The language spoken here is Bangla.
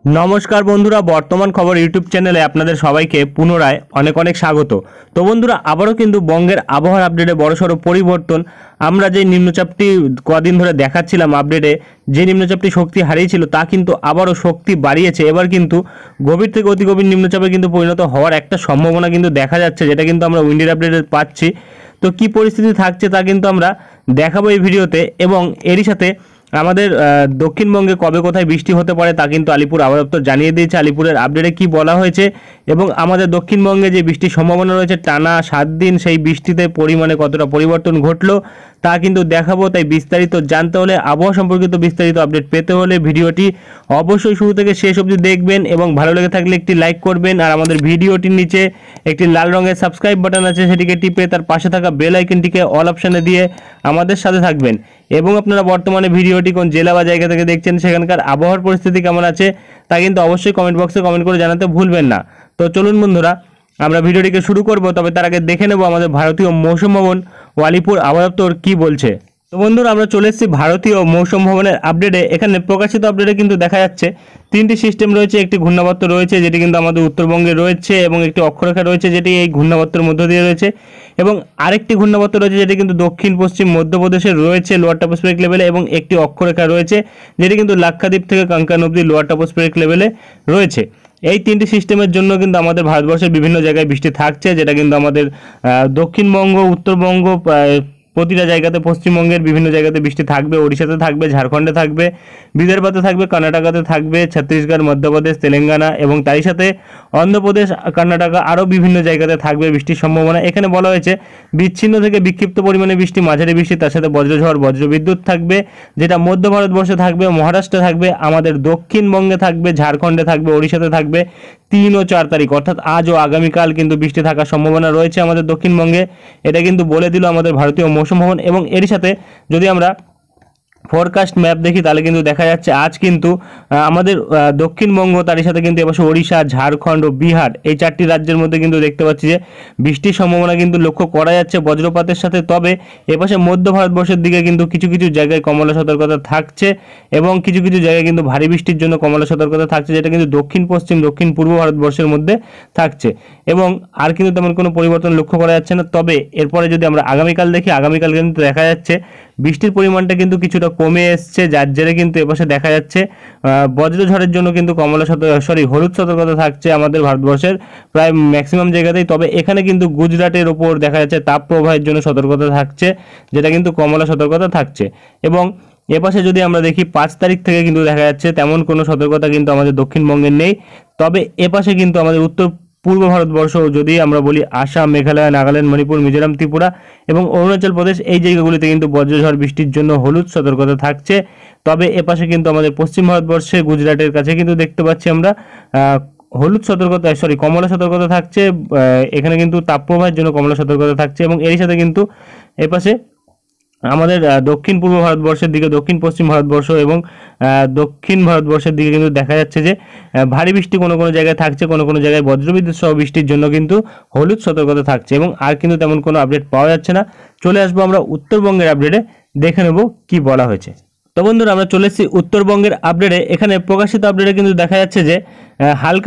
नमस्कार बंधुरा बर्तमान खबर यूट्यूब चैनेले आपनादेर सबाइके पुनराय अनेक अनेक स्वागत। तो बंधुरा आबारो किन्तु बंगेर आबहावार आपडेटे बड़सड़ो परिवर्तन। आमरा जे निम्नचापटी कदिन धरे देखाচ্ছিলাম आपडेटे जे निम्नचापटी शक्ति हारिয়েছিল ता किन्तु आबारो शक्ति बाড়িয়েছে। एबार किन्तु गभीर थेके अति गभीर निम्नचापे किन्तु परिणत हওয়ার একটা সম্ভাবনা কিন্তু দেখা যাচ্ছে, যেটা কিন্তু আমরা উইন্ডের আপডেটে পাচ্ছি। তো কি পরিস্থিতি থাকছে তা কিন্তু আমরা দেখাবো এই ভিডিওতে, এবং এরই সাথে আমাদের দক্ষিণবঙ্গে কবে কোথায় বৃষ্টি হতে পারে তা কিন্তু আলিপুর আবহাওয়া দপ্তর জানিয়ে দিয়েছে। আলিপুরের আপডেটে কি বলা হয়েছে এবং আমাদের দক্ষিণবঙ্গে যে বৃষ্টির সম্ভাবনা রয়েছে টানা 7 দিন, সেই বৃষ্টিতে পরিমাণে কতটা পরিবর্তন ঘটলো তা কিন্তু দেখাবো। তাই বিস্তারিত জানতে হলে, আবহাওয়া সম্পর্কিত বিস্তারিত আপডেট পেতে হলে ভিডিওটি অবশ্যই শুরু থেকে শেষ অবধি দেখবেন, এবং ভালো লেগে থাকলে একটি লাইক করবেন। আর আমাদের ভিডিওটির নিচে একটি লাল রঙের সাবস্ক্রাইব বাটন আছে, সেটিকে টিপে তার পাশে থাকা বেল আইকনটিকে অল অপশানে দিয়ে আমাদের সাথে থাকবেন। এবং আপনারা বর্তমানে ভিডিওটি কোন জেলা বা জায়গা থেকে দেখছেন, সেখানকার আবহাওয়ার পরিস্থিতি কেমন আছে তা কিন্তু অবশ্যই কমেন্ট বক্সে কমেন্ট করে জানাতে ভুলবেন না। তো চলুন বন্ধুরা, আমরা ভিডিওটিকে শুরু করব, তবে তার আগে দেখে নেব আমাদের ভারতীয় মৌসুম ভবন ও আলিপুর আবহাওয়া দপ্তর কী বলছে। তো বন্ধুরা, আমরা চলে এসেছি ভারতীয় মৌসুম ভবনের আপডেটে। এখানে প্রকাশিত আপডেটে কিন্তু দেখা যাচ্ছে 3টি সিস্টেম রয়েছে, একটি ঘূর্ণাবর্ত রয়েছে যেটি কিন্তু আমাদের উত্তরবঙ্গে রয়েছে, এবং একটি অক্ষরেখা রয়েছে যেটি এই ঘূর্ণাবর্তের মধ্য দিয়ে রয়েছে, এবং আরেকটি ঘূর্ণাবর্ত রয়েছে যেটি কিন্তু দক্ষিণ পশ্চিম মধ্যপ্রদেশে রয়েছে লোয়ার ট্রপোস্ফিয়ারিক লেভেলে, এবং একটি অক্ষরেখা রয়েছে যেটি কিন্তু লাক্ষাদ্বীপ থেকে কাঙ্কান অবধি লোয়ার ট্রপোস্ফিয়ারিক লেভেলে রয়েছে। এই 3টি সিস্টেমের জন্য কিন্তু আমাদের ভারতবর্ষের বিভিন্ন জায়গায় বৃষ্টি থাকছে, যেটা কিন্তু আমাদের দক্ষিণবঙ্গ, উত্তরবঙ্গ, প্রতিটা জায়গাতে, পশ্চিমবঙ্গের বিভিন্ন জায়গাতে বৃষ্টি থাকবে, ওড়িশাতে থাকবে, ঝাড়খণ্ডে থাকবে, বিদর্ভতে থাকবে, কর্ণাটকাতে থাকবে, ছত্তিশগড়, মধ্যপ্রদেশ, তেলেঙ্গানা, এবং তারই সাথে অন্ধ্রপ্রদেশ, কর্ণাটকা আরও বিভিন্ন জায়গাতে থাকবে বৃষ্টির সম্ভাবনা। এখানে বলা হয়েছে বিচ্ছিন্ন থেকে বিক্ষিপ্ত পরিমাণে বৃষ্টি, মাঝারি বৃষ্টি, তার সাথে বজ্রঝড়, বজ্রবিদ্যুৎ থাকবে, যেটা মধ্য ভারতবর্ষে থাকবে, মহারাষ্ট্রে থাকবে, আমাদের দক্ষিণবঙ্গে থাকবে, ঝাড়খণ্ডে থাকবে, ওড়িশাতে থাকবে 3 ও 4 তারিখ, অর্থাৎ আজ ও আগামীকাল কিন্তু বৃষ্টি থাকার সম্ভাবনা রয়েছে আমাদের দক্ষিণবঙ্গে। এটা কিন্তু বলে দিল আমাদের ভারতীয় মৌসুম ভবন। এবং এরই সাথে যদি আমরা ফোরকাস্ট ম্যাপ দেখি তাহলে কিন্তু দেখা যাচ্ছে আজ কিন্তু আমাদের দক্ষিণবঙ্গ, তারই সাথে কিন্তু এপাশে ওড়িশা, ঝাড়খণ্ড ও বিহার, এই 4টি রাজ্যের মধ্যে কিন্তু দেখতে পাচ্ছি যে বৃষ্টির সম্ভাবনা কিন্তু লক্ষ্য করা যাচ্ছে বজ্রপাতের সাথে। তবে এপাশে মধ্য ভারতবর্ষের দিকে কিন্তু কিছু কিছু জায়গায় কমলা সতর্কতা থাকছে, এবং কিছু কিছু জায়গায় কিন্তু ভারী বৃষ্টির জন্য কমলা সতর্কতা থাকছে, যেটা কিন্তু দক্ষিণ পশ্চিম, দক্ষিণ পূর্ব ভারতবর্ষের মধ্যে থাকছে, এবং আর কিন্তু তেমন কোনো পরিবর্তন লক্ষ্য করা যাচ্ছে না। তবে এরপরে যদি আমরা আগামীকাল দেখি, আগামীকাল কিন্তু দেখা যাচ্ছে বৃষ্টির পরিমাণটা কিন্তু কিছুটা কমে এসছে, যার জেরে কিন্তু এপাশে দেখা যাচ্ছে বজ্রঝড়ের জন্য কিন্তু হলুদ সতর্কতা থাকছে আমাদের ভারতবর্ষের প্রায় ম্যাক্সিমাম জায়গাতেই। তবে এখানে কিন্তু গুজরাটের ওপর দেখা যাচ্ছে তাপপ্রবাহের জন্য সতর্কতা থাকছে, যেটা কিন্তু কমলা সতর্কতা থাকছে। এবং এপাশে যদি আমরা দেখি 5 তারিখ থেকে কিন্তু দেখা যাচ্ছে তেমন কোনো সতর্কতা কিন্তু আমাদের দক্ষিণবঙ্গের নেই। তবে এপাশে কিন্তু আমাদের উত্তর পূর্ব ভারতবর্ষ, যদি আমরা বলি আসাম, মেঘালয়, নাগাল্যান্ড, মণিপুর, মিজোরাম, ত্রিপুরা এবং অরুণাচল প্রদেশ, এই জায়গাগুলিতে কিন্তু বজ্রঝড় বৃষ্টির জন্য হলুদ সতর্কতা থাকছে। তবে এপাশে কিন্তু আমাদের পশ্চিম ভারতবর্ষে গুজরাটের কাছে কিন্তু দেখতে পাচ্ছি আমরা হলুদ সতর্কতা, কমলা সতর্কতা থাকছে। এখানে কিন্তু তাপপ্রবাহের জন্য কমলা সতর্কতা থাকছে, এবং এর সাথে কিন্তু এপাশে আমাদের দক্ষিণ পূর্ব ভারতবর্ষের দিকে, দক্ষিণ পশ্চিম ভারতবর্ষ এবং দক্ষিণ ভারতবর্ষের দিকে কিন্তু দেখা যাচ্ছে যে ভারী বৃষ্টি কোনো কোনো জায়গায় থাকছে, কোনো কোনো জায়গায় বজ্রবিদ্যুৎ সহ বৃষ্টির জন্য কিন্তু হলুদ সতর্কতা থাকছে, এবং আর কিন্তু তেমন কোনো আপডেট পাওয়া যাচ্ছে না। চলে আসবো আমরা উত্তরবঙ্গের আপডেটে, দেখে নেব কি বলা হয়েছে। তো বন্ধুরা, আমরা চলে এসেছি উত্তরবঙ্গের আপডেটে। এখানে প্রকাশিত আপডেটে কিন্তু দেখা যাচ্ছে যে হালকা